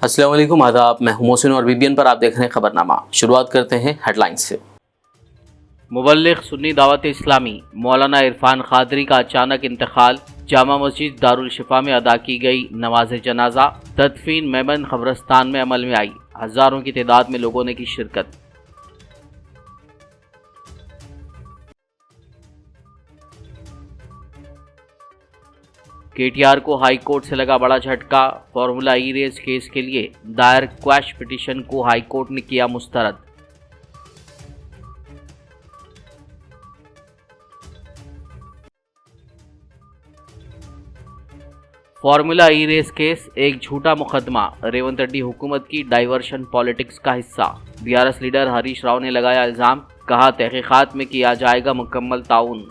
अस्सलाम वालेकुम, आदाब। मैं हूं मोहसिन और बीबीएन पर आप देख रहे हैं खबरनामा। शुरुआत करते हैं हेडलाइंस से। मुबल्लिग सुन्नी दावत इस्लामी मौलाना इरफान खादरी का अचानक इंतकाल। जामा मस्जिद दारुल शिफा में अदा की गई नमाज जनाजा। तदफीन मेमन कब्रिस्तान में अमल में आई। हजारों की तादाद में लोगों ने की शिरकत। केटीआर को हाई कोर्ट से लगा बड़ा झटका। फॉर्मूला ई रेस केस के लिए दायर क्वैश पिटीशन को हाई कोर्ट ने किया मुस्तरद। फॉर्मूला ई रेस केस एक झूठा मुकदमा, रेवंत रेड्डी हुकूमत की डाइवर्शन पॉलिटिक्स का हिस्सा। बीआरएस लीडर हरीश राव ने लगाया इल्जाम, कहा तहकीकात में किया जाएगा मुकम्मल ताउन।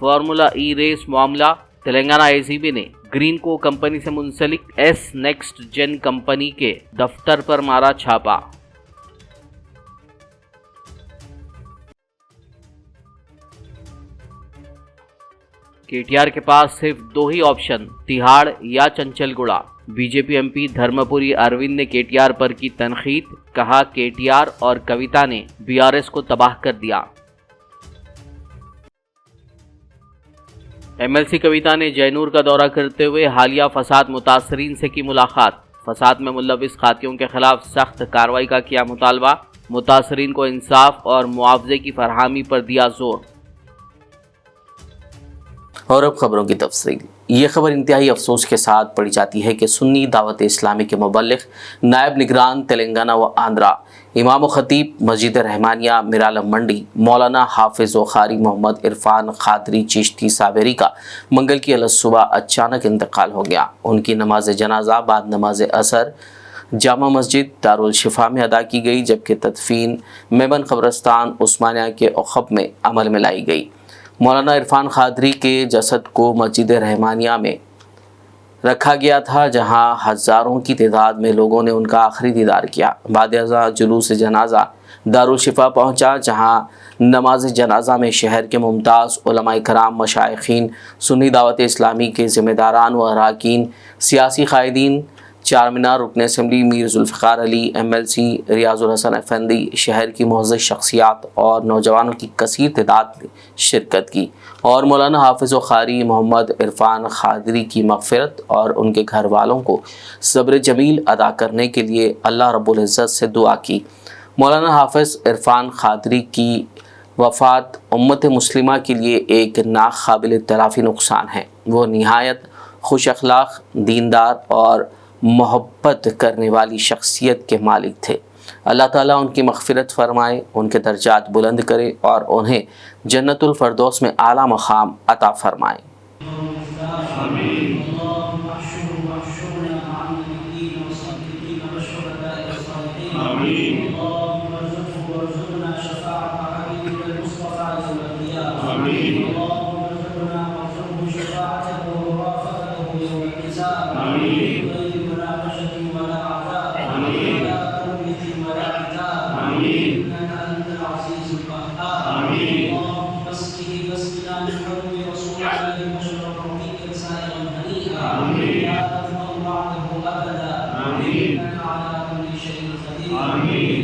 फार्मूला ई रेस मामला, तेलंगाना एसीबी ने ग्रीन को कंपनी से मुंसलिक एस नेक्स्ट जेन कंपनी के दफ्तर पर मारा छापा। केटीआर के पास सिर्फ दो ही ऑप्शन, तिहाड़ या चंचलगुड़ा। बीजेपी एमपी धर्मपुरी अरविंद ने केटीआर पर की तनकीद, कहा केटीआर और कविता ने बीआरएस को तबाह कर दिया। एमएलसी कविता ने जयनूर का दौरा करते हुए हालिया फसाद मुतासरीन से की मुलाकात। फसाद में मुलविस खातियों के खिलाफ सख्त कार्रवाई का किया मुतालबा। मुतासरीन को इंसाफ और मुआवजे की फरहमी पर दिया जोर। और अब खबरों की तफसील। ये खबर इंतहाई अफसोस के साथ पढ़ी जाती है कि सुन्नी दावत इस्लामी के मुबल्लिग नायब निगरान तेलंगाना व आंध्रा इमाम खतीब मस्जिद रहमानिया मिरालम मंडी मौलाना हाफिज व कारी मोहम्मद इरफान खादरी चिश्ती साबेरी का मंगल की अलग सुबह अचानक इंतकाल हो गया। उनकी नमाज जनाजा बाद नमाज असर जामा मस्जिद दारुल शिफा में अदा की गई, जबकि तदफीन मेमन कब्रिस्तान उस्मानिया के उखब में अमल में लाई गई। मौलाना इरफान खादरी के जसद को मस्जिद रहमानिया में रखा गया था, जहां हज़ारों की तादाद में लोगों ने उनका आखिरी दीदार किया। बाद जुलूस जनाजा दारुल शिफा पहुंचा, जहां नमाज जनाजा में शहर के मुमताज़ उलमाए कराम, मशाइखीन, सुन्नी दावत इस्लामी के ज़िम्मेदारान व अरकान, सियासी कायदीन, चारमीनार रुकन असम्बली मीर जुल्फ़िकार अली, एमएलसी रियाजुल हसन अफंदी, शहर की मुअज़्ज़ज़ शख्सियात और नौजवानों की कसीर तादाद ने शिरकत की और मौलाना हाफिज़ व कारी मोहम्मद इरफान खादरी की मग़फ़िरत और उनके घर वालों को सब्र जमील अदा करने के लिए अल्लाह रब्बुल इज़्ज़त से दुआ की। मौलाना हाफिज़ इरफान खादरी की वफ़ात उम्मत मुस्लिमा के लिए एक नाक़ाबिल तलाफ़ी नुकसान है। वो निहायत खुश अखलाक, दीनदार और मोहब्बत करने वाली शख्सियत के मालिक थे। अल्लाह ताला उनकी मग़फ़िरत फ़रमाए, उनके दर्जात बुलंद करे और उन्हें जन्नतुल फ़िरदौस में आला मक़ाम अता फ़रमाए। आमीन।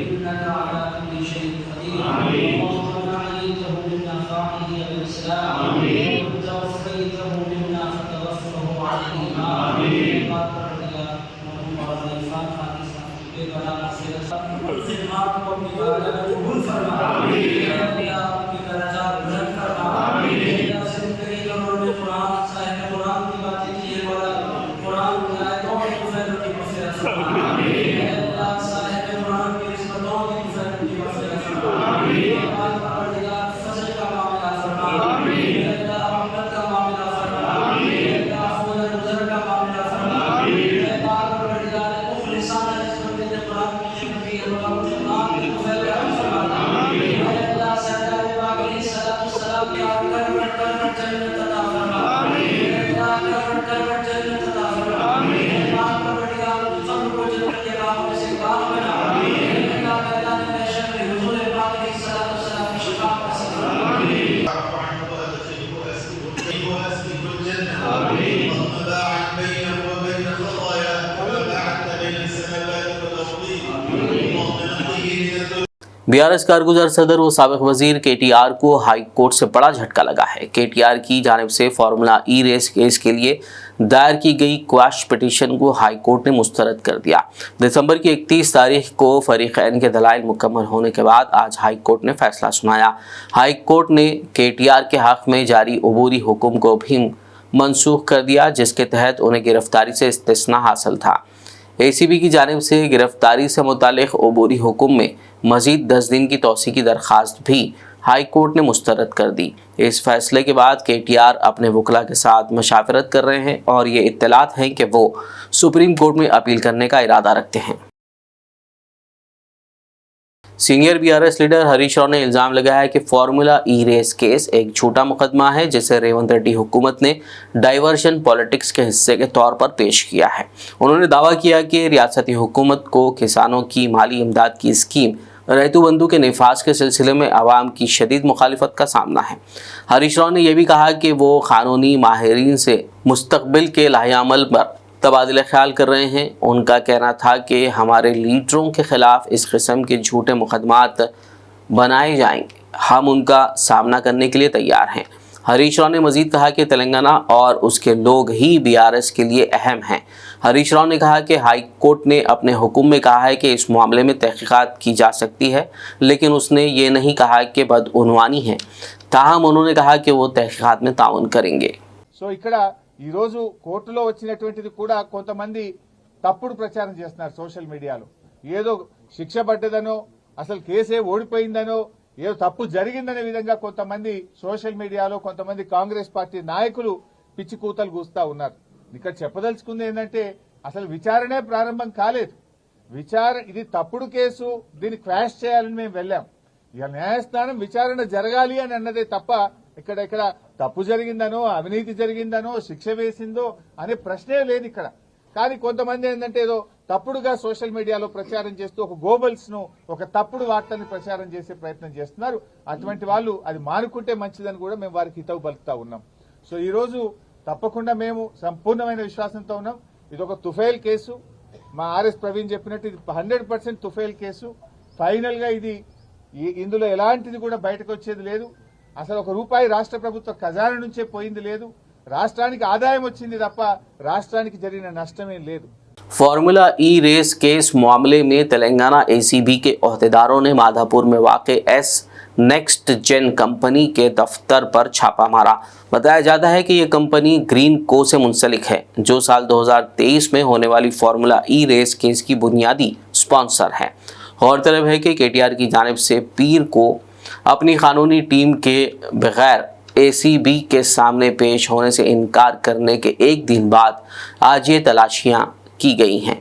बीआरएस कारगुजार सदर व साबिक वजीर केटीआर को हाई कोर्ट से बड़ा झटका लगा है। केटीआर की जानिब से फार्मूला ई रेस केस के लिए दायर की गई क्वैश पिटीशन को हाई कोर्ट ने मुस्तरद कर दिया। दिसंबर की 31 तारीख को फरीकैन के दलाइल मुकम्मल होने के बाद आज हाई कोर्ट ने फैसला सुनाया। हाई कोर्ट ने केटीआर के हक में जारी अबूरी हुक्म को भी मनसूख कर दिया, जिसके तहत उन्हें गिरफ्तारी से इस्तिस्ना हासिल था। एसीबी की जानिब से गिरफ्तारी से मुतालिक अबूरी हुक्म में मजीद 10 दिन की तौसी की दरख्वास्त भी हाई कोर्ट ने मुस्तरद कर दी। इस फैसले के बाद केटीआर अपने वकला के साथ मशावरत कर रहे हैं और ये इत्तलात हैं कि वो सुप्रीम कोर्ट में अपील करने का इरादा रखते हैं। Senior BRS leader Harish Rao ने इल्ज़ाम लगाया है कि फार्मूला ई रेस केस एक झूठा मुकदमा है, जिसे रेवंत रेड्डी हुकूमत ने डाइवर्शन पॉलिटिक्स के हिस्से के तौर पर पेश किया है। उन्होंने दावा किया कि रियासती हुकूमत को किसानों की माली इमदाद की स्कीम रैतू बंधु के निफाज के सिलसिले में आवाम की शदीद मुखालिफत का सामना है। हरीश राव ने यह भी कहा कि वो कानूनी माहिरीन से मुस्तकबिल के लाहेअमल पर तबादला ख्याल कर रहे हैं। उनका कहना था कि हमारे लीडरों के खिलाफ इस किस्म के झूठे मुकदमात बनाए जाएंगे, हम उनका सामना करने के लिए तैयार हैं। हरीश राव ने मजीद कहा कि तेलंगाना और उसके लोग ही बीआरएस के लिए अहम हैं। हरीश राव ने कहा कि हाई कोर्ट ने अपने हुक्म में कहा है कि इस मामले में तहकीकात की जा सकती है, लेकिन उसने ये नहीं कहा कि बदउनवानी है। ताहम उन्होंने कहा कि वो तहकीकात में ताउन करेंगे। సో ఇక్కడ ఈ రోజు కోర్టులో వచ్చినటువంటిది కూడా కొంతమంది తప్పుడు ప్రచారం చేస్తున్నారు సోషల్ మీడియాలో. ఏదో శిక్ష పడ్డదనో అసలు కేసే ఓడిపోయిందనో ఏదో తప్పు జరిగిందనే విధంగా కొంతమంది సోషల్ మీడియాలో కొంతమంది కాంగ్రెస్ పార్టీ నాయకులు పిచ్చి కూతలు కూస్తా ఉన్నారు. ఇక్కడ చెప్పదలుచుకుంది ఏంటంటే అసలు విచారణే ప్రారంభం కాలేదు. ఇది తప్పుడు కేసు, దీన్ని క్వాష్ చేయాలని మేము వెళ్ళాం. ఇక న్యాయస్థానం విచారణ జరగాలి అని అన్నదే తప్ప ఇక్కడ తప్పు జరిగిందనో అవినీతి జరిగిందనో శిక్ష వేసిందో అనే ప్రశ్నే లేదు ఇక్కడ. కానీ కొంతమంది ఏంటంటే ఏదో తప్పుడుగా సోషల్ మీడియాలో ప్రచారం చేస్తూ ఒక గోబల్స్ ను, ఒక తప్పుడు వార్తని ప్రచారం చేసే ప్రయత్నం చేస్తున్నారు. అటువంటి వాళ్ళు అది మానుకుంటే మంచిదని కూడా మేము వారికి హితవు పలుకుతా ఉన్నాం. సో ఈ రోజు తప్పకుండా మేము సంపూర్ణమైన విశ్వాసంతో ఉన్నాం. ఇది ఒక తుఫైల్ కేసు. మా ఆర్ఎస్ ప్రవీణ్ చెప్పినట్టు ఇది 100% తుఫైల్ కేసు. ఫైనల్ గా ఇది ఇందులో ఎలాంటిది కూడా బయటకు వచ్చేది లేదు. అసలు ఒక రూపాయి రాష్ట్ర ప్రభుత్వ ఖజానా నుంచే పోయింది లేదు. రాష్ట్రానికి ఆదాయం వచ్చింది తప్ప రాష్ట్రానికి జరిగిన నష్టమే లేదు. फार्मूला ई रेस केस मामले में तेलंगाना एसीबी के ओहदेदारों ने माधापुर में वाक़े एस नेक्स्ट जेन कंपनी के दफ्तर पर छापा मारा। बताया जाता है कि यह कंपनी ग्रीन को से मुंसलिक है, जो साल 2023 में होने वाली फार्मूला ई रेस केस की बुनियादी स्पॉन्सर है। गौरतलब है कि केटीआर की जानिब से पीर को अपनी कानूनी टीम के बगैर एसीबी के सामने पेश होने से इनकार करने के एक दिन बाद आज ये तलाशियां की गई हैं।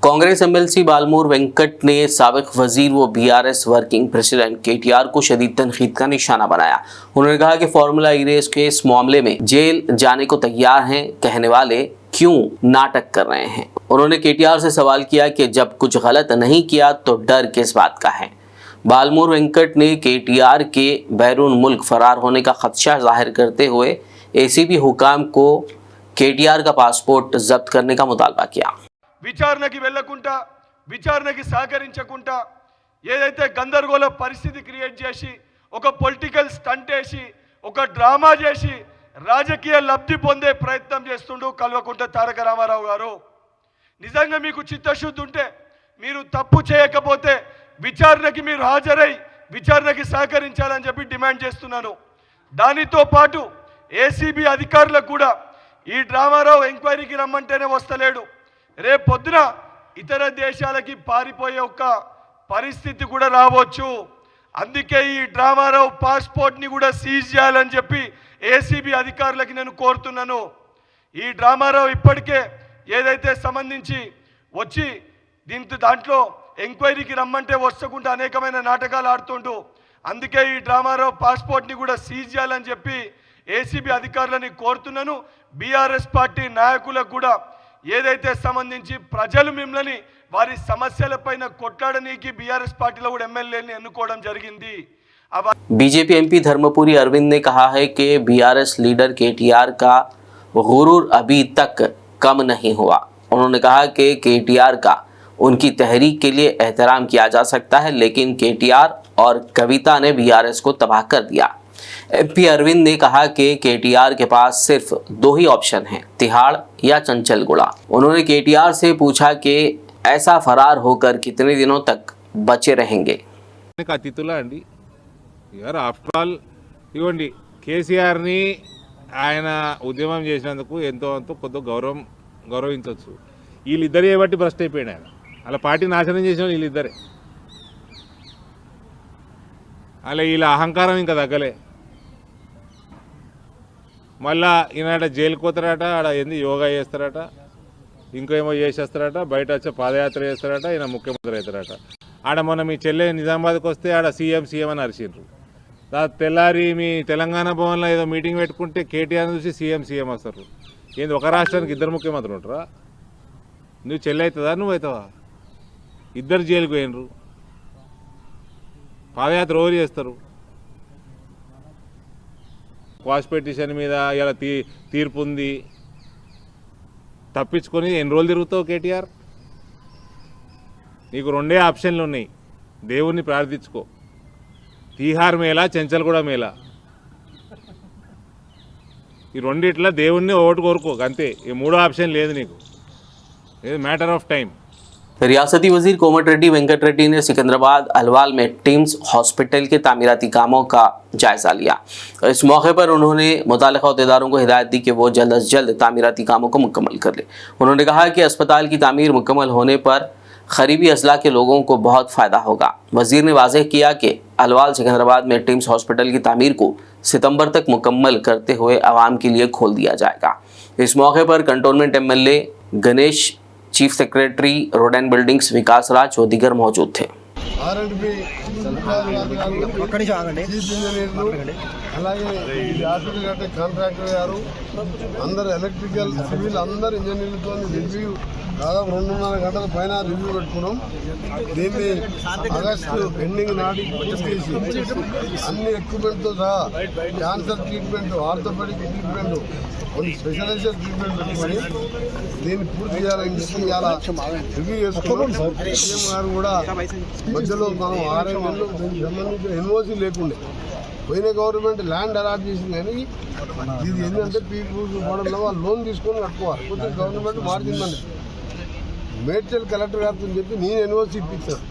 कांग्रेस एमएलसी बालमूर वेंकट ने साबिक वजीर व बीआरएस वर्किंग प्रेसिडेंट केटीआर को शदीद तनकीद का निशाना बनाया। उन्होंने कहा कि फार्मूला ई रेस के इस मामले में जेल जाने को तैयार हैं कहने वाले क्यों नाटक कर रहे हैं। उन्होंने केटीआर से सवाल किया कि जब कुछ गलत नहीं किया तो डर किस बात का है। बालमूर वेंकट ने केटीआर के बैरून मुल्क फरार होने का खदशा जाहिर करते हुए एसीबी हुकाम को केटीआर का पासपोर्ट जब्त करने का मुतालबा किया। విచారణకి వెళ్ళకుండా, విచారణకి సహకరించకుండా ఏదైతే గందరగోళ పరిస్థితి క్రియేట్ చేసి ఒక పొలిటికల్ స్టంట్ వేసి ఒక డ్రామా చేసి రాజకీయ లబ్ధి పొందే ప్రయత్నం చేస్తుండు కల్వకుంట్ల తారక రామారావు గారు. నిజంగా మీకు చిత్తశుద్ధి ఉంటే, మీరు తప్పు చేయకపోతే విచారణకి మీరు హాజరై విచారణకి సహకరించాలని చెప్పి డిమాండ్ చేస్తున్నాను. దానితో పాటు ఏసీబీ అధికారులకు కూడా ఈ డ్రామారావు ఎంక్వైరీకి రమ్మంటేనే వస్తలేడు. రేపు పొద్దున ఇతర దేశాలకి పారిపోయే ఒక పరిస్థితి కూడా రావచ్చు. అందుకే ఈ డ్రామారావు పాస్పోర్ట్ని కూడా సీజ్ చేయాలని చెప్పి ఏసీబీ అధికారులకి నేను కోరుతున్నాను. ఈ డ్రామారావు ఇప్పటికే ఏదైతే సంబంధించి వచ్చి దాంట్లో ఎంక్వైరీకి రమ్మంటే వస్తకుండా అనేకమైన నాటకాలు ఆడుతుంటూ, అందుకే ఈ డ్రామారావు పాస్పోర్ట్ని కూడా సీజ్ చేయాలని చెప్పి ఏసీబీ అధికారులని కోరుతున్నాను. బీఆర్ఎస్ పార్టీ నాయకులకు కూడా ఏదైతే సంబంధించి ప్రజలు మిమ్మల్ని వారి సమస్యలపైన కొట్లాడనీకి బీఆర్ఎస్ పార్టీలో కూడా ఎమ్మెల్యేని ఎన్నుకోవడం జరిగింది. बीजेपी एमपी धर्मपुरी अरविंद ने कहा है कि बीआरएस लीडर केटीआर का गुरूर अभी तक कम नहीं हुआ। उन्होंने कहा कि केटीआर का उनकी तहरीक के लिए एहतराम किया जा सकता है, लेकिन केटीआर और कविता ने बीआरएस को तबाह कर दिया। एमपी अरविंद ने कहा कि केटीआर के पास सिर्फ 2 ही ऑप्शन हैं, तिहाड़ या चंचलगुड़ा। उन्होंने केटीआर से पूछा कि ऐसा फरार होकर कितने दिनों तक बचे रहेंगे। అతిథులా అండి యూఆర్ ఆఫ్టర్ ఆల్ ఇవ్వండి కేసీఆర్ని ఆయన ఉద్యమం చేసినందుకు ఎంతో అంతో కొద్ది గౌరవించవచ్చు. వీళ్ళిద్దరే బట్టి భ్రష్ట్ అయిపోయాడు ఆయన. అలా పార్టీ నాశనం చేసిన వీళ్ళిద్దరే. అలా వీళ్ళ అహంకారం ఇంకా తగ్గలే. మళ్ళా ఈనాడ జైలుకి పోతారట, ఆడ ఏంది యోగా చేస్తారట, ఇంకేమో చేసేస్తారట, బయట వచ్చే పాదయాత్ర చేస్తారట, ఈయన ముఖ్యమంత్రి అవుతారట. ఆడ మొన్న మీ చెల్లె నిజామాబాద్కి వస్తే ఆడ సీఎం అని అరిచిండ్రు. తెల్లారి మీ తెలంగాణ భవన్లో ఏదో మీటింగ్ పెట్టుకుంటే కేటీఆర్ చూసి సీఎం వస్తారు. ఏంది ఒక రాష్ట్రానికి 2 ముఖ్యమంత్రులు ఉంటారా? నువ్వు చెల్లె అవుతుందా, నువ్వు అవుతావా? ఇద్దరు జైలుకు పోయినరు. పాదయాత్ర ఓవర్ చేస్తారు. క్వాష్ పిటిషన్ మీద ఇలా తీర్పు ఉంది, తప్పించుకొని ఎన్ని రోజులు తిరుగుతావు కేటీఆర్? నీకు 2 ఆప్షన్లు ఉన్నాయి. దేవుణ్ణి ప్రార్థించుకో, తీహార్ మేళా, చెంచల్గూడ మేళా, ఈ రెండిట్లా దేవుణ్ణి ఓటు కోరుకో అంతే. ఈ 3వ ఆప్షన్ లేదు నీకు. ఇది మ్యాటర్ ఆఫ్ టైం. रियासती वजीर कोमटिरेड्डी वेंकट रेड्डी ने सिकंदराबाद अल्वाल में टिम्स हॉस्पिटल के तामीराती कामों का जायजा लिया। इस मौके पर उन्होंने मुताल्लिक़ा अहदेदारों को हिदायत दी कि वो जल्द अज जल्द तामीराती कामों को मुकम्मल कर ले। उन्होंने कहा कि अस्पताल की तामीर मुकम्मल होने पर गरीबी अजला के लोगों को बहुत फ़ायदा होगा। वजीर ने वाज़ेह किया कि अल्वाल सिकंदराबाद में टिम्स हॉस्पिटल की तामीर को सितंबर तक मुकम्मल करते हुए आवाम के लिए खोल दिया जाएगा। इस मौके पर cantonment MLA Ganesh, chief secretary road and buildings Vikas Raj और दीगर मौजूद थे। అలాగే ఈ హాస్పిటల్ కట్టే కాంట్రాక్టర్ గారు అందరు ఎలక్ట్రికల్ సివిల్ అందరు ఇంజనీర్లతో రివ్యూ దాదాపు 2.5 గంటల పైన రివ్యూ పెట్టుకున్నాం. దీన్ని ఆగస్టు ఎండింగ్ నాటికి పూర్తి చేసి అన్ని ఎక్విప్మెంట్తో సహా క్యాన్సర్ ట్రీట్మెంట్, ఆర్థోపెడిక్ ట్రీట్మెంట్, కొన్ని స్పెషలైజ్డ్ ట్రీట్మెంట్ పెట్టుకొని దీన్ని పూర్తి చేయాలని చెప్పి ఇలా రివ్యూ చేసుకున్నాం. సీఎం గారు కూడా మధ్యలో మనం 6 నెలలు దీనికి సంబంధించిన ఎన్ఓసీ లేకుండే పోయిన గవర్నమెంట్ ల్యాండ్ అలాట్ చేసింది, కానీ ఇది ఏంటంటే పీపుల్స్ మోడల్లో వాళ్ళు లోన్ తీసుకొని కట్టుకోవాలి. కొద్దిగా గవర్నమెంట్ మార్చిందండి. మేడ్చల్ కలెక్టర్ గారితో చెప్పి నేను ఎన్ఓసీ ఇప్పించాను.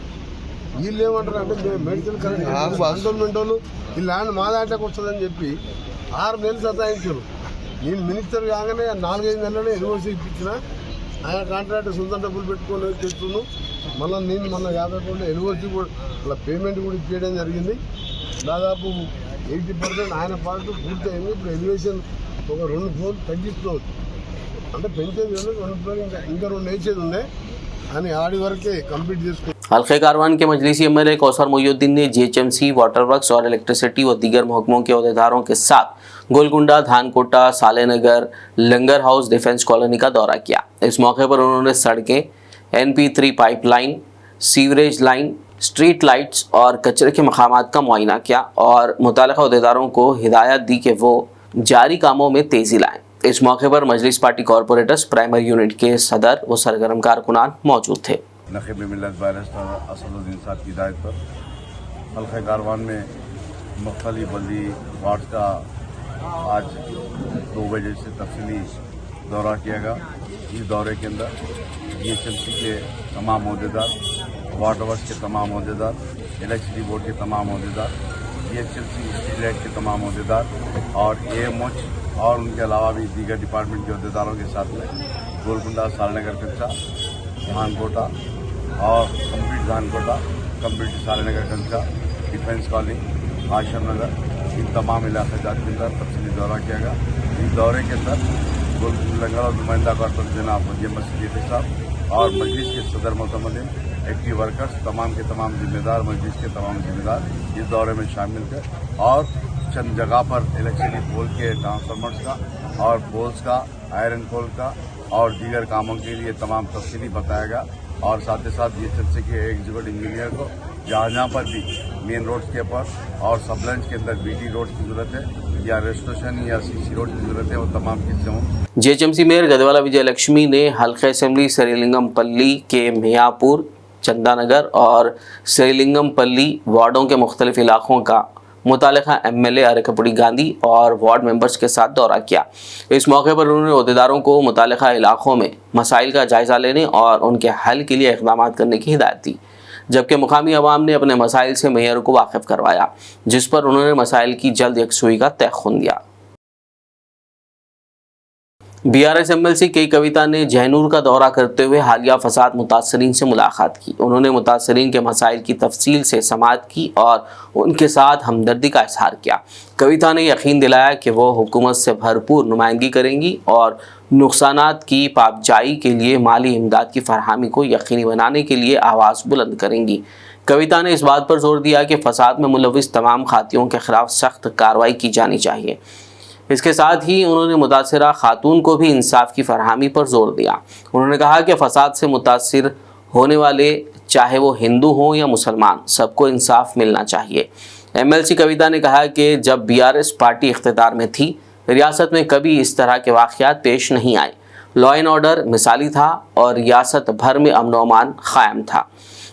వీళ్ళు ఏమంటారు అంటే మేడ్చల్ కలెక్టర్ గవర్నమెంట్ వాళ్ళు ఈ ల్యాండ్ మా దాంట్లోకి వస్తుందని చెప్పి 6 నెలలు సతాయించారు. నేను మినిస్టర్ కాగానే 4-5 నెలలనే ఎన్ఓసీ ఇప్పించిన. ఆయన కాంట్రాక్టర్ సొంత డబ్బులు పెట్టుకొని చేస్తున్నాను. మళ్ళీ నేను మొన్న 50 ఎన్ఓసీ కూడా అలా పేమెంట్ కూడా ఇచ్చేయడం జరిగింది. దాదాపు 80% ఆయన పార్ట్ పూర్తి అయింది. ఇప్పుడు ఎలివేషన్ ఒక 2 ఫ్లోర్లు తగ్గిస్తుంది. అంటే పెంచేది 2 ఫ్లోర్లు ఇంకా 2 వేసేది ఉన్నాయి అని ఆడి వరకే కంప్లీట్ చేసుకుంటాం. हल्के कारवान के मजलिसी MLA कौसर मोहिउद्दीन ने GHMC, वाटर वर्क्स और इलेक्ट्रिसिटी व दीगर महकमों के अहदेदारों के साथ गोलकुंडा, धानकोटा, सालेनगर, लंगर हाउस, डिफेंस कॉलोनी का दौरा किया। इस मौके पर उन्होंने सड़कें, NP3 pipeline, sewerage line, street lights और कचरे के मकामात का मुआयना किया और मुताल्लिक़ा अहदेदारों को हिदायत दी कि वो जारी कामों में तेज़ी लाएं। इस मौके पर मजलिस पार्टी कॉरपोरेटर्स, प्राइमरी यूनिट के सदर व सरगर्म कारकुनान मौजूद थे। नक़ीब मिल्लत बैरिस्टर असदुद्दीन साहब की हिदायत पर हल्के कारवान में मुख्तलिफ बल्दी वार्ड का आज 2 बजे से तफसीली दौरा किया गया। इस दौरे के अंदर GHMC के तमाम अहदेदार, वाटर वर्क्स के तमाम अहदेदार, इलेक्ट्रिसिटी बोर्ड के तमाम अहदेदार, GHMC स्ट्रीट लाइट के तमाम अहदेदार और AMOH और उनके अलावा भी दीगर डिपार्टमेंट के अहदेदारों के साथ में गोलकुंडा, सालनगर कंचा, धानकोटा और कंप्लीट सालनगर कंचा, डिफेंस कॉलोनी, आश्रम नगर, इन तमाम इलाके जात के अंदर तफसीली दौरा किया गया। इस दौरे के अंदर गोलकुंडा और नुमाइंदा कॉर्पोरेटर जनाब वजीर मस्जिद साहब और मजलिस के सदर मोहतमदीन, एक्टिव वर्कर्स, तमाम के तमाम जिम्मेदार, मजलिस के तमाम जिम्मेदार इस दौरे में शामिल थे और चंद जगह पर इलेक्ट्रिसिटी पोल के ट्रांसफार्मर्स का और पोल्स का, आयरन पोल का और दीगर कामों के लिए तमाम तफसीली बताया गया। और साथ ही साथ GHMC के एग्जीक्यूटिव इंजीनियर को जहाँ पर भी मेन रोड्स के ऊपर और सब लाइन्स के अंदर BT रोड्स की जरूरत है या रेस्टोरेशन या सीसी रोड की जरूरत है वो तमाम चीज़ें हों। जीएचएमसी मेयर गदवाला विजय लक्ष्मी ने हल्का असेंबली श्रीलिंगमपल्ली के मियापुर, चंदानगर और श्रीलिंगमपल्ली वार्डों के मुख्तलिफ इलाकों का मुतालिका एमएलए अरकपुड़ी गांधी और वार्ड मेंबर्स के साथ दौरा किया। इस मौके पर उन्होंने अहदेदारों को मुतालिका इलाकों में मसाइल का जायजा लेने और उनके हल के लिए इक़दाम करने की हिदायत दी, जबकि मुकामी अवाम ने अपने मसाइल से मेयर को वाकिफ करवाया, जिस पर उन्होंने मसाइल की जल्द यकसुई का तयख़ुन दिया। बीआरएस एमएलसी के कविता ने जहनूर का दौरा करते हुए हालिया फसाद मुतासरीन से मुलाकात की। उन्होंने मुतासरीन के मसाइल की तफसील से समाअत की और उनके साथ हमदर्दी का इजहार किया। कविता ने यकीन दिलाया कि वो हुकूमत से भरपूर नुमाइंदगी करेंगी और नुकसानात की पाबजाई के लिए माली इमदाद की फरहमी को यकीनी बनाने के लिए आवाज़ बुलंद करेंगी। कविता ने इस बात पर जोर दिया कि फसाद में मुलविस तमाम खातियों के खिलाफ सख्त कार्रवाई की जानी चाहिए। इसके साथ ही उन्होंने मुतासिरा खातून को भी इंसाफ की फरहमी पर जोर दिया। उन्होंने कहा कि फसाद से मुतासिर होने वाले चाहे वो हिंदू हों या मुसलमान, सबको इंसाफ मिलना चाहिए। एमएलसी कविता ने कहा कि जब बीआरएस पार्टी इख्तियार में थी, रियासत में कभी इस तरह के वाक़यात पेश नहीं आए। लॉ एंड ऑर्डर मिसाली था और रियासत भर में अमन व अमान कायम था,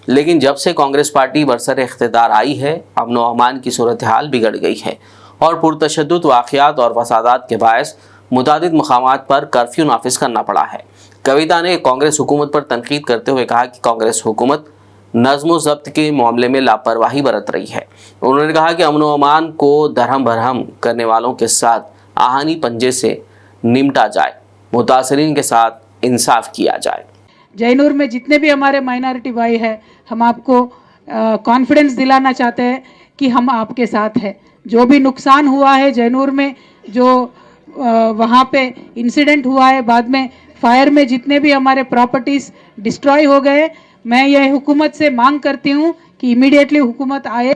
लेकिन जब से कांग्रेस पार्टी बरसर इख्तियार आई है, अमन व अमान की सूरत हाल बिगड़ गई है और पुरतशद्दुद वाक़यात और फसादात के बायस मुतादिद मकामात पर कर्फ्यू नाफिज करना पड़ा है। कविता ने कांग्रेस हुकूमत पर तनकीद करते हुए कहा कि कांग्रेस हुकूमत नज़्म व ज़ब्त के मामले में लापरवाही बरत रही है। उन्होंने कहा कि अमन व अमान को दरहम बरहम करने वालों के साथ आहानी पंजे से निमटा जाए, मुतासरीन के साथ इंसाफ किया जाए। जयनूर में जितने भी हमारे माइनॉरिटी भाई हैं, हम आपको कॉन्फिडेंस दिलाना चाहते हैं कि हम आपके साथ हैं। जो भी नुकसान हुआ है जयनूर में, जो वहाँ पे इंसिडेंट हुआ है, बाद में फायर में जितने भी हमारे प्रॉपर्टीज़ डिस्ट्रॉय हो गए, मैं ये हुकूमत से मांग करती हूँ कि इमीडिएटली हुकूमत आए,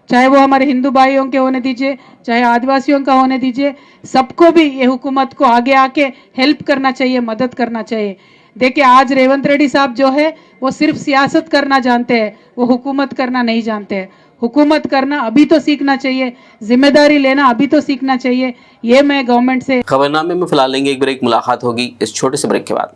चाहे वो हमारे हिंदू भाइयों के होने दीजिए, चाहे आदिवासियों का होने दीजिए, सबको भी ये हुकूमत को आगे आके हेल्प करना चाहिए, मदद करना चाहिए। देखिए, आज रेवंत रेड्डी साहब जो है वो सिर्फ सियासत करना जानते हैं, वो हुकूमत करना नहीं जानते हैं। हुकूमत करना अभी तो सीखना चाहिए, जिम्मेदारी लेना अभी तो सीखना चाहिए। ये मैं गवर्नमेंट से खबरनामे में फिलहाल लेंगे एक ब्रेक, मुलाकात होगी इस छोटे से ब्रेक के बाद।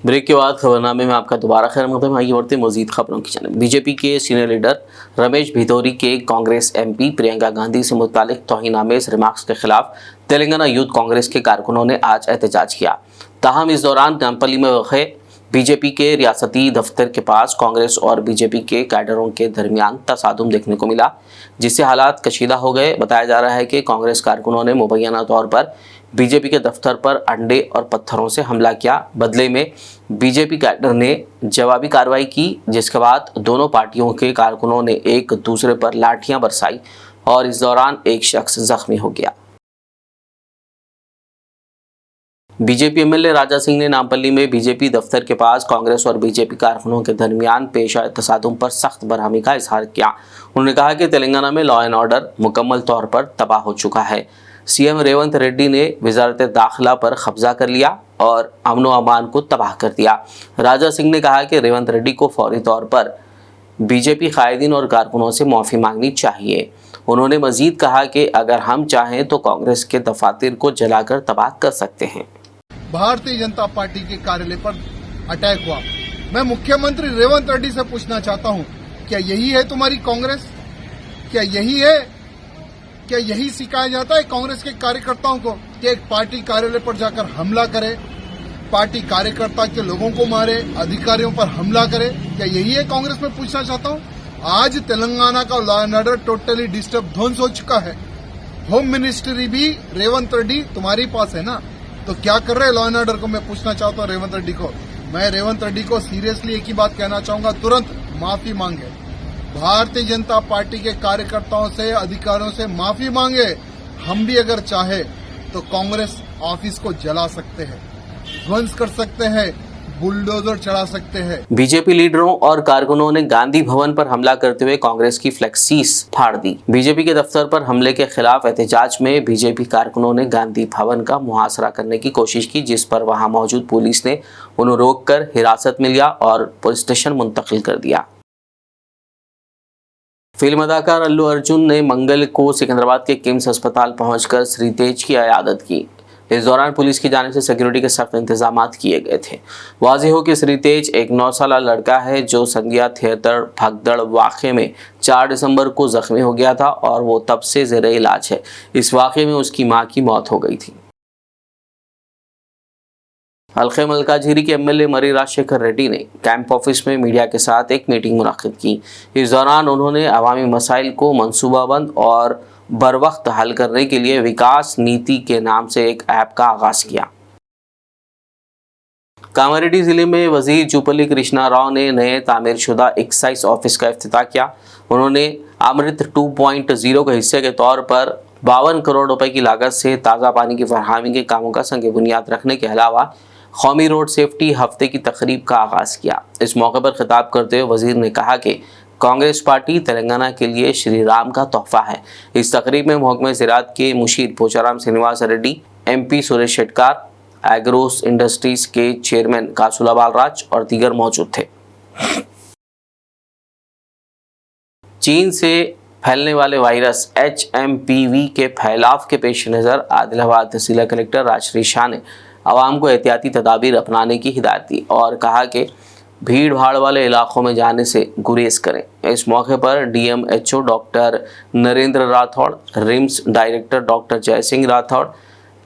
ब्रेक के बाद खबरनामे में आपका दोबारा खैर मकदम। आइए बढ़ते मज़ीद खबरों की जानिब। बीजेपी के सीनियर लीडर रमेश भिदोरी के कांग्रेस एमपी प्रियंका गांधी से मुतालिक तौहीनामेज़ रिमार्क्स के खिलाफ तेलंगाना यूथ कांग्रेस के कारकुनों ने आज एहतजाज किया। ताहम इस दौरान नामपल्ली में वाक़े बीजेपी के रियासती दफ्तर के पास कांग्रेस और बीजेपी के कैडरों के दरमियान तसादुम देखने को मिला, जिससे हालात कशीदा हो गए। बताया जा रहा है कि कांग्रेस कारकुनों ने मुबैना तौर पर बीजेपी के दफ्तर पर अंडे और पत्थरों से हमला किया। बदले में बीजेपी कैडर ने जवाबी कार्रवाई की, जिसके बाद दोनों पार्टियों के कारकुनों ने एक दूसरे पर लाठियां बरसाई और इस दौरान एक शख्स जख्मी हो गया। बीजेपी एमएलए राजा सिंह ने नामपल्ली में बीजेपी दफ्तर के पास कांग्रेस और बीजेपी कारकुनों के दरमियान पेश आए तसादुम पर सख्त बरहमी का इजहार किया। उन्होंने कहा कि तेलंगाना में लॉ एंड ऑर्डर मुकम्मल तौर पर तबाह हो चुका है। सीएम रेवंत रेड्डी ने वजारत दाखिला पर कब्जा कर लिया और अमन व अमान को तबाह कर दिया। राजा सिंह ने कहा कि रेवंत रेड्डी को फौरी तौर पर बीजेपी कायदीन और कारकुनों से माफ़ी मांगनी चाहिए। उन्होंने मजीद कहा कि अगर हम चाहें तो कांग्रेस के दफातर को जलाकर तबाह कर सकते हैं। भारतीय जनता पार्टी के कार्यालय पर अटैक हुआ। मैं मुख्यमंत्री रेवंत रेड्डी से पूछना चाहता हूं, क्या यही है तुम्हारी कांग्रेस? क्या यही सिखाया जाता है कांग्रेस के कार्यकर्ताओं को कि एक पार्टी कार्यालय पर जाकर हमला करे, पार्टी कार्यकर्ता के लोगों को मारे, अधिकारियों पर हमला करे? क्या यही है कांग्रेस में पूछना चाहता हूं। आज तेलंगाना का law and order totally disturb ध्वंस हो चुका है। होम मिनिस्ट्री भी रेवंत रेड्डी तुम्हारी पास है ना, तो क्या कर रहे लॉ एंड ऑर्डर को? मैं पूछना चाहता हूँ रेवंत रेड्डी को। मैं रेवंत रेड्डी को सीरियसली एक ही बात कहना चाहूंगा, तुरंत माफी मांगे। भारतीय जनता पार्टी के कार्यकर्ताओं से, अधिकारियों से माफी मांगे। हम भी अगर चाहे तो कांग्रेस ऑफिस को जला सकते हैं, ध्वंस कर सकते हैं, बुलडोजर चढ़ा सकते हैं। बीजेपी लीडरों और कारकुनों ने गांधी भवन पर हमला करते हुए कांग्रेस की फ्लेक्सीज फाड़ दी। बीजेपी के दफ्तर पर हमले के खिलाफ एहतजाज में बीजेपी कारकुनों ने गांधी भवन का मुहासरा करने की कोशिश की, जिस पर वहां मौजूद पुलिस ने उन्हें रोककर हिरासत में लिया और पुलिस स्टेशन मुंतकिल कर दिया। फिल्म अदाकार अल्लू अर्जुन ने मंगल को सिकंदराबाद के किम्स अस्पताल पहुंचकर श्रीतेज की इयादत की। इस दौरान पुलिस की जानिब से सिक्योरिटी के सख्त इंतजाम किए गए थे। वाज़ेह हो कि श्रीतेज एक 9 साला लड़का है जो संध्या थिएटर भगदड़ वाक़े में 4 दिसंबर को जख्मी हो गया था और वो तब से ज़ेरे इलाज है। इस वाक़े में उसकी मां की मौत हो गई थी। हल्के मल्काजिगिरी के एमएलए मरी राजशेखर रेड्डी ने कैंप ऑफिस में मीडिया के साथ एक मीटिंग मुनक्किद की। इस दौरान उन्होंने अवामी मसाइल को मनसूबाबंद और बर वक्त हल करने के लिए विकास नीति के नाम से एक ऐप का आगाज किया। कामारेड्डी जिले में वजीर जुपल्ली कृष्णा राव ने नए तामीरशुदा एक्साइज ऑफिस का इफ्तिताह किया। उन्होंने अमृत 2.0 के हिस्से के तौर पर 52 करोड़ रुपए की लागत से ताज़ा पानी की फरहमी के कामों का संग बुनियाद रखने के अलावा कौमी रोड सेफ्टी हफ्ते की तकरीब का आगाज किया। इस मौके पर खिताब करते हुए वजीर ने कहा कि कांग्रेस पार्टी तेलंगाना के लिए श्री राम का तोहफा है। इस तकरीब में महकमे ज़राअत के मुशीर Pocharam Srinivas Reddy, MP Suresh Shetkar, Agros Industries के चेयरमैन कासुला बालराज और दीगर मौजूद थे। चीन से फैलने वाले वायरस HMPV के फैलाव के पेश नज़र आदिलाबाद जिला कलेक्टर राजश्री शाह ने आवाम को एहतियाती तदाबीर अपनाने की हिदायत दी और कहा कि भीड़ भाड़ वाले इलाकों में जाने से गुरेज करें। इस मौके पर DMHO doctor Narendra Rathod, RIMS director doctor Jaisingh Rathod,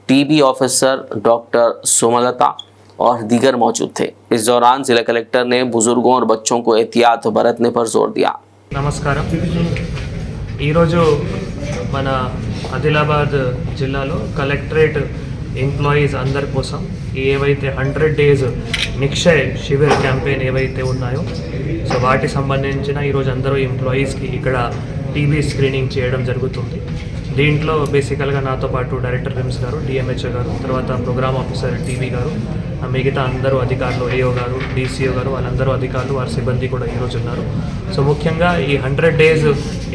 TB officer doctor Sumalatha और दीगर मौजूद थे। इस दौरान जिला कलेक्टर ने बुजुर्गों और बच्चों को एहतियात बरतने पर जोर दिया। नमस्कारम। ఈరోజు మన ఆదిలాబాద్ జిల్లాలో కలెక్టరేట్ ఎంప్లాయీస్ అందరి కోసం ఏవైతే 100 డేస్ నిక్షయ్ శిబిర్ క్యాంపెయిన్ ఏవైతే ఉన్నాయో సో వాటి సంబంధించిన ఈరోజు అందరూ ఎంప్లాయీస్కి ఇక్కడ టీబీ స్క్రీనింగ్ చేయడం జరుగుతుంది। దీంట్లో బేసికల్గా నాతో పాటు డైరెక్టర్ రిమ్స్ గారు, DMHO గారు, తర్వాత ప్రోగ్రామ్ ఆఫీసర్ TB గారు, మిగతా అందరూ అధికారులు, AO గారు, DCO గారు, వాళ్ళందరూ అధికారులు, వారి సిబ్బంది కూడా ఈరోజు ఉన్నారు। సో ముఖ్యంగా ఈ 100 డేస్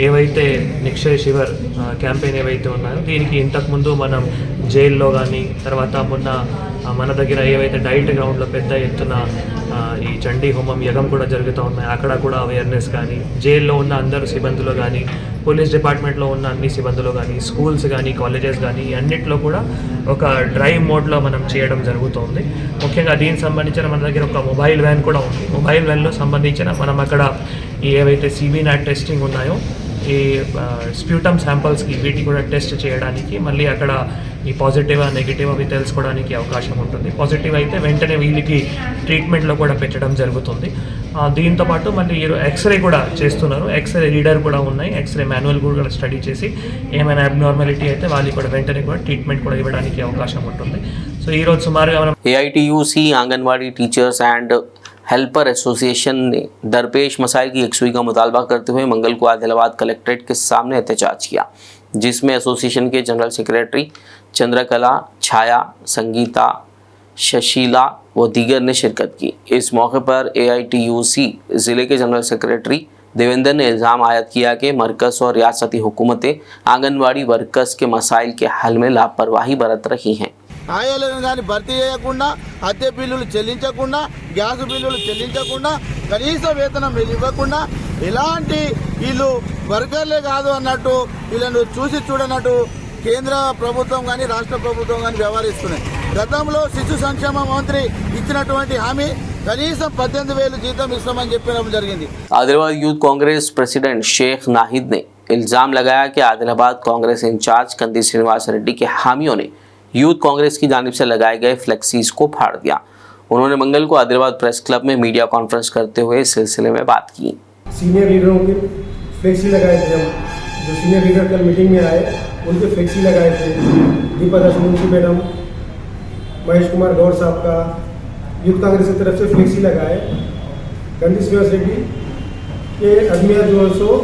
ఏవైతే నిక్షయ్ శిబిర్ క్యాంపెయిన్ ఏవైతే ఉన్నాయో దీనికి ఇంతకుముందు మనం జైల్లో కానీ తర్వాత మొన్న మన దగ్గర ఏవైతే డైట్ గ్రౌండ్లో పెద్ద ఎత్తున ఈ చండీ హోమం యగం కూడా జరుగుతూ ఉన్నాయి, అక్కడ కూడా అవేర్నెస్ కానీ, జైల్లో ఉన్న అందరు సిబ్బందులు కానీ, పోలీస్ డిపార్ట్మెంట్లో ఉన్న అన్ని సిబ్బందులు కానీ, స్కూల్స్ కానీ, కాలేజెస్ కానీ అన్నిట్లో కూడా ఒక డ్రైవ్ మోడ్లో మనం చేయడం జరుగుతుంది। ముఖ్యంగా దీనికి సంబంధించిన మన దగ్గర ఒక మొబైల్ వ్యాన్ కూడా ఉంది। మొబైల్ వ్యాన్లో సంబంధించిన మనం అక్కడ ఏవైతే CBNAT టెస్టింగ్ ఉన్నాయో ఈ స్ప్యూటమ్ శాంపిల్స్కి వీటి కూడా టెస్ట్ చేయడానికి మళ్ళీ అక్కడ ఈ పాజిటివ్ నెగిటివ్ అవి తెలుసుకోవడానికి అవకాశం ఉంటుంది। పాజిటివ్ అయితే వెంటనే వీళ్ళకి ట్రీట్మెంట్లో కూడా పెట్టడం జరుగుతుంది। దీంతోపాటు మళ్ళీ ఎక్స్రే కూడా చేస్తున్నారు, ఎక్స్రే రీడర్ కూడా ఉన్నాయి, ఎక్స్రే మాన్యువల్ కూడా స్టడీ చేసి ఏమైనా అబ్నార్మాలిటీ అయితే వాళ్ళకి కూడా వెంటనే కూడా ట్రీట్మెంట్ కూడా ఇవ్వడానికి అవకాశం ఉంటుంది। సో ఈరోజు సుమారుగా మనం AITUC anganwadi teachers and helper association ने दरपेश मसाइल की यकसुई का मुतालबा करते हुए मंगल को आदिलाबाद कलेक्ट्रेट के सामने एहतजाज किया, जिसमें एसोसिएशन के जनरल सेक्रेटरी चंद्रकला, छाया, संगीता, शशीला व दीगर ने शिरकत की। इस मौके पर AITUC ज़िले के जनरल सेक्रेटरी देवेंद्र ने इल्ज़ाम आयद किया कि मरकज़ और रियासती हुकूमतें आंगनवाड़ी वर्कर्स के मसाइल के हल में लापरवाही बरत रही हैं। ఆయాలను కానీ భర్తీ చేయకుండా, అద్దె బిల్లులు చెల్లించకుండా, గ్యాస్ బిల్లులు చెల్లించకుండా, కనీస వేతనం ఇవ్వకుండా, ఎలాంటి వీళ్ళు వర్కర్లే కాదు అన్నట్టు వీళ్ళను చూసి చూడనట్టు కేంద్ర ప్రభుత్వం కానీ రాష్ట్ర ప్రభుత్వం కానీ వ్యవహరిస్తున్నాయి। గతంలో శిశు సంక్షేమ మంత్రి ఇచ్చినటువంటి హామీ కనీసం 18,000 జీతం ఇస్తామని చెప్పడం జరిగింది। Adilabad youth Congress president Sheikh Nahid ने इल्ज़ाम लगाया कि आदिलाबाद कांग्रेस इंचार्ज कंदी श्रीनिवास रेड्डी के हामियों ने यूथ कांग्रेस की जानिब से लगाए गए फ्लेक्सीज को फाड़ दिया। उन्होंने मंगल को आदिलाबाद प्रेस क्लब में मीडिया कॉन्फ्रेंस करते हुए इस सिलसिले में बात की। सीनियर लीडरों के फ्लेक्सी लगाए थे, जो सीनियर लीडर कल मीटिंग में आए उनके फ्लेक्सी लगाए थे। दीपा दास मुंशी मैडम, महेश कुमार गौर साहब का यूथ कांग्रेस की तरफ से फ्लेक्सी लगाए। कंदी श्रीनिवास रेड्डी के अजमेर जो है सो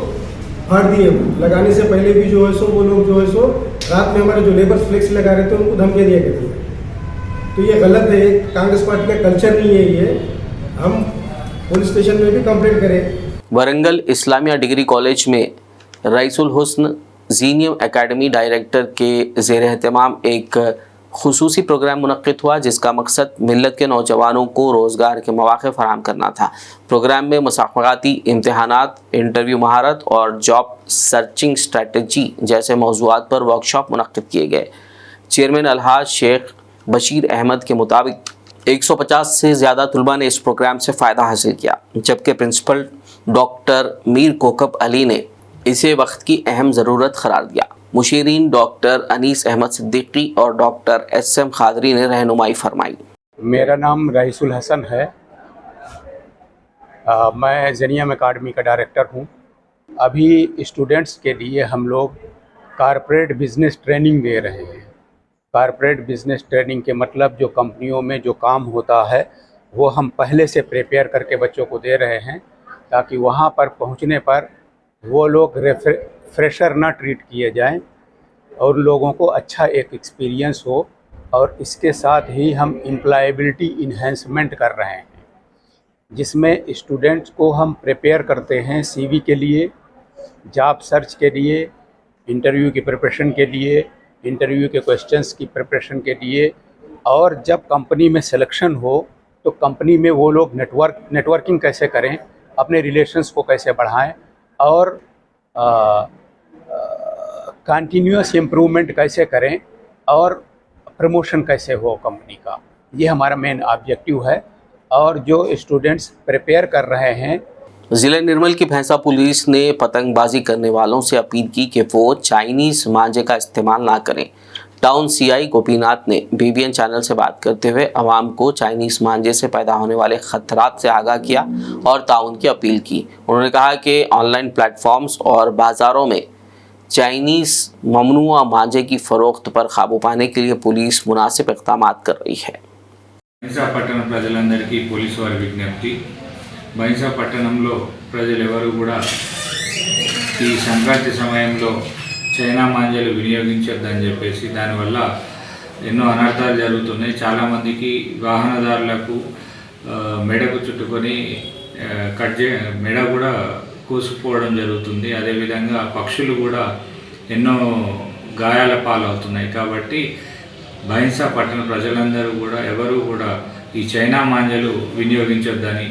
फाड़ दिए। लगाने से पहले भी जो है सो वो लोग जो है सो रात में हमारे जो लेबर्स फ्लेक्स लगा रहे थे उनको धमकियाँ दिया करते थे। तो ये गलत है, कांग्रेस पार्टी का कल्चर नहीं है ये। हम पुलिस स्टेशन में भी कंप्लेंट करें। वरंगल इस्लामिया डिग्री कॉलेज में रईसुल हुस्न जीनियम एकेडमी डायरेक्टर के ज़ेर एहतमाम एक खुसूसी प्रोग्राम मुनक्किद हुआ, जिसका मकसद मिल्लत के नौजवानों को रोज़गार के मौक़े फराहम करना था। प्रोग्राम में मुसाफ़ाती इम्तहानात, इंटरव्यू महारत और जॉब सर्चिंग स्ट्रेटजी जैसे मौज़ूआत पर वर्कशॉप मुनक्किद किए गए। चेयरमैन अलहाज शेख बशीर अहमद के मुताबिक 150 से ज़्यादा तलबा ने इस प्रोग्राम से फ़ायदा हासिल किया, जबकि प्रिंसिपल डॉक्टर मीर कोकब अली ने इसे वक्त की अहम ज़रूरत करार दिया। मुशीरीन डॉक्टर अनीस अहमद सिद्दीकी और डॉक्टर SM खादरी ने रहनुमाई फरमाई। मेरा नाम रईसुल हसन है। मैं जीनियम एकेडमी का डायरेक्टर हूँ। अभी स्टूडेंट्स के लिए हम लोग कारपोरेट बिजनेस ट्रेनिंग दे रहे हैं। कारपोरेट बिजनेस ट्रेनिंग के मतलब जो कंपनियों में जो काम होता है वो हम पहले से प्रिपेयर करके बच्चों को दे रहे हैं, ताकि वहाँ पर पहुँचने पर वो लोग फ्रेशर ना ट्रीट किए जाएं और लोगों को अच्छा एक एक्सपीरियंस हो। और इसके साथ ही हम एम्प्लॉयबिलिटी इन्हेंसमेंट कर रहे हैं, जिसमें स्टूडेंट्स को हम प्रिपेयर करते हैं CV के लिए, जॉब सर्च के लिए, इंटरव्यू की प्रिपरेशन के लिए, इंटरव्यू के क्वेश्चंस की प्रिपरेशन के लिए। और जब कंपनी में सिलेक्शन हो तो कंपनी में वो लोग नेटवर्किंग कैसे करें, अपने रिलेशंस को कैसे बढ़ाएं और कंटिन्यूअस इम्प्रूवमेंट कैसे करें और प्रमोशन कैसे हो कंपनी का। ये हमारा मेन ऑब्जेक्टिव है। और जो स्टूडेंट्स प्रिपेयर कर रहे हैं, ज़िला निर्मल की भैंसा पुलिस ने पतंगबाजी करने वालों से अपील की कि वो चाइनीज़ मांझे का इस्तेमाल ना करें। टाउन CI गोपीनाथ ने BBN चैनल से बात करते हुए आवाम को चाइनीज़ मांझे से पैदा होने वाले ख़तरात से आगाह किया और ताउन की अपील की। उन्होंने कहा कि ऑनलाइन प्लेटफॉर्म्स और बाज़ारों में चाइनीज़ ममनुआ मांझे की फ़रोख्त पर काबू पाने के लिए पुलिस मुनासिब इक़दाम कर रही है। పట్టణ ప్రజలందరికీ పోలీసు వారి విజ్ఞప్తి, బైంసా పట్టణంలో ప్రజలు ఎవరు కూడా ఈ సంక్రాంతి సమయంలో చైనా మాంజాలు వినియోగించొద్దని చెప్పేసి, దానివల్ల ఎన్నో అనర్థాలు జరుగుతున్నాయి. చాలామందికి వాహనదారులకు మెడకు చుట్టుకొని మెడ కూడా కోసుకుపోవడం జరుగుతుంది. అదేవిధంగా పక్షులు కూడా ఎన్నో గాయాల పాలవుతున్నాయి. కాబట్టి బైంసా పట్టణ ప్రజలందరూ కూడా ఎవరు కూడా ఈ చైనా మాంజలు వినియోగించొద్దని,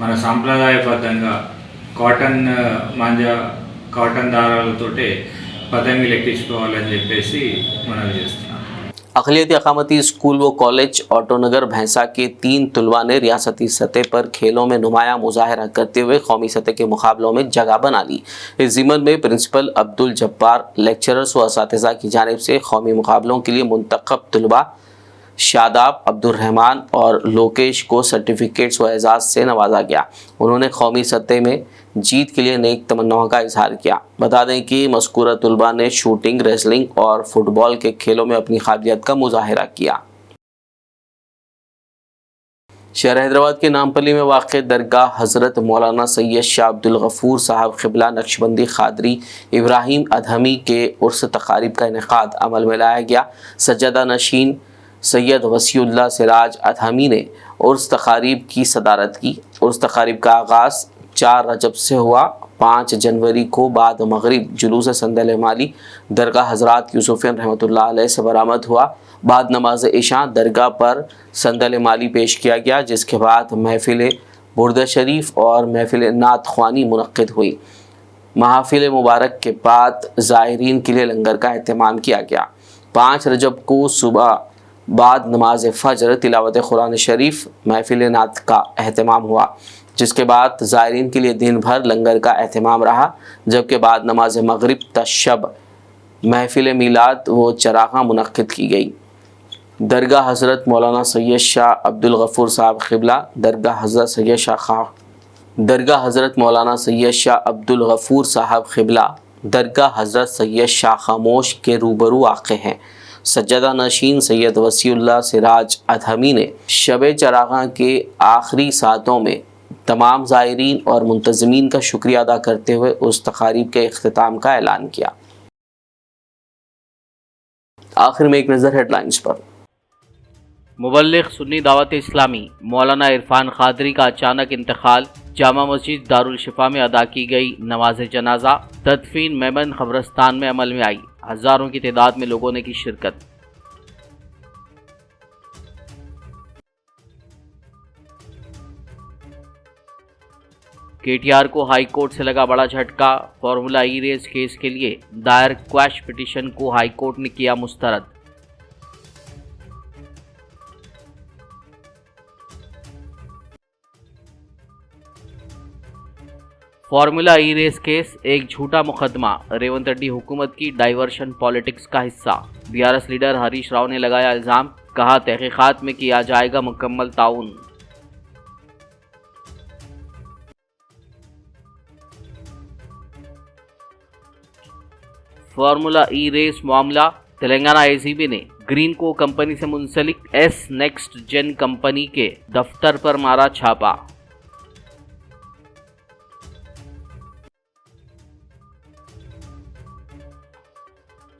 మన సాంప్రదాయబద్ధంగా కాటన్ మాంజా, కాటన్ దారాలతోటే పతంగులు ఎక్కించుకోవాలని చెప్పేసి మనవి చేస్తున్నాం। अक़लियती अक़ामती स्कूल व कॉलेज ऑटोनगर भैंसा के 3 तलबा ने रियासती सतह पर खेलों में नुमाया मुजाहरा करते हुए कौमी सतह के मुकाबलों में जगह बना ली। इस ज़िम्मन में प्रिंसिपल अब्दुल जब्बार, लेक्चरर्स व असातिज़ा की जानिब से कौमी मुकाबलों के लिए मुंतखब तलबा शादाब, अब्दुर्रहमान और लोकेश को सर्टिफिकेट्स व एजाज़ से नवाजा गया। उन्होंने कौमी सतह में जीत के लिए नेक तमन्नाओं का इजहार किया। बता दें कि मज़कूरा तलबा ने शूटिंग, रेसलिंग और फुटबॉल के खेलों में अपनी काबिलियत का मुजाहिरा किया। शहर हैदराबाद के नामपल्ली में वाक़ दरगाह हज़रत मौलाना सैयद शाह अब्दुल गफ़ूर साहब क़िबला नक्शबंदी क़ादरी इब्राहिम अदहमी के उर्स तक़ारीब का इनेक़ाद अमल में लाया गया। सज्जदा नशीन सैयद वसीउल्लाह सिराज अदहमी ने उर्स तक़ारीब की सदारत की। उर्स तक़ारीब का आगाज़ 4 रजब से हुआ। 5 जनवरी को बाद मगरिब जुलूस संदल माली दरगाह हज़रात यूसुफ़ियन रहमतुल्लाह अलैह से बरामद हुआ। बाद नमाज इशा दरगाह पर संदल माली पेश किया गया, जिसके बाद महफिल बुर्द शरीफ और महफिल नात ख्वानी मुनक़्क़िद हुई। महफिल मुबारक के बाद ज़ायरीन के लिए लंगर का एहतमाम किया गया। 5 रजब को सुबह बाद नमाज फ़जर तिलावत कुरान शरीफ महफिल नात का एहतमाम हुआ, जिसके बाद ज़ायरीन के लिए दिन भर लंगर का एहतमाम रहा। जबकि बाद नमाज मगरिब तशब महफिल मिलाद व चराग़ा मुनक़्क़िद की गई। दरगाह हज़रत मौलाना सैयद शाह अब्दुल गफ़ूर साहब क़िबला दरगाह हज़रत मौलाना सैयद शाह अब्दुल गफ़ूर साहब क़िबला दरगाह हज़रत सैयद शाह खामोश के रूबरू वाक़ हैं। सज्जदा नशीन सैयद वसीउल्लाह सिराज अदहमी ने शब चराग़ा के आखिरी सातों में तमाम ज़ायरीन और मुंतज़मीन का शुक्रिया अदा करते हुए उस तकारीब के इख्तिताम का ऐलान किया। आखिर में एक नज़र हेडलाइंस पर। मुबल्लिग सुन्नी दावत इस्लामी मौलाना इरफान खादरी का अचानक इंतकाल। जामा मस्जिद दारुल शिफा में अदा की गई नमाज जनाजा। तदफीन मेमन खबरस्तान में अमल में आई। हजारों की तादाद में लोगों ने की शिरकत। केटीआर को हाई कोर्ट से लगा बड़ा झटका। फार्मूला ई रेस केस के लिए दायर क्वैश पिटीशन को हाई कोर्ट ने किया मुस्तरद। फार्मूला ई रेस केस एक झूठा मुकदमा। रेवंत रेड्डी हुकूमत की डाइवर्शन पॉलिटिक्स का हिस्सा। बीआरएस लीडर हरीश राव ने लगाया इल्जाम। कहा तहकीकात में किया जाएगा मुकम्मल ताउन। फार्मूला ई रेस मामला। तेलंगाना एसीबी ने ग्रीन को कंपनी से मुंसलिक एस नेक्स्ट जेन कंपनी के दफ्तर पर मारा छापा।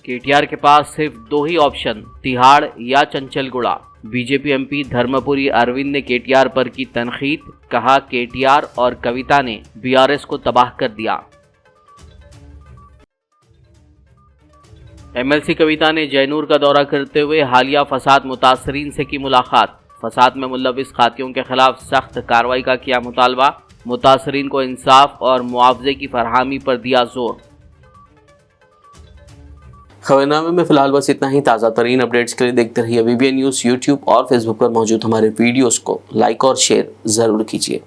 केटीआर के पास सिर्फ दो ही ऑप्शन, तिहाड़ या चंचलगुड़ा। बीजेपी एमपी धर्मपुरी अरविंद ने केटीआर पर की तनकीद। कहा केटीआर और कविता ने बीआरएस को तबाह कर दिया। एमएलसी कविता ने जयनूर का दौरा करते हुए हालिया फसाद मुतासरीन से की मुलाकात। फसाद में मुलविस खातियों के खिलाफ सख्त कार्रवाई का किया मुतालबा। मुतासरीन को इंसाफ और मुआवजे की फरहमी पर दिया जोर। खबरनामे में फिलहाल बस इतना ही। ताज़ा तरीन अपडेट्स के लिए देखते रहिए BBN न्यूज़। यूट्यूब और फेसबुक पर मौजूद हमारे वीडियोस को लाइक और शेयर ज़रूर कीजिए।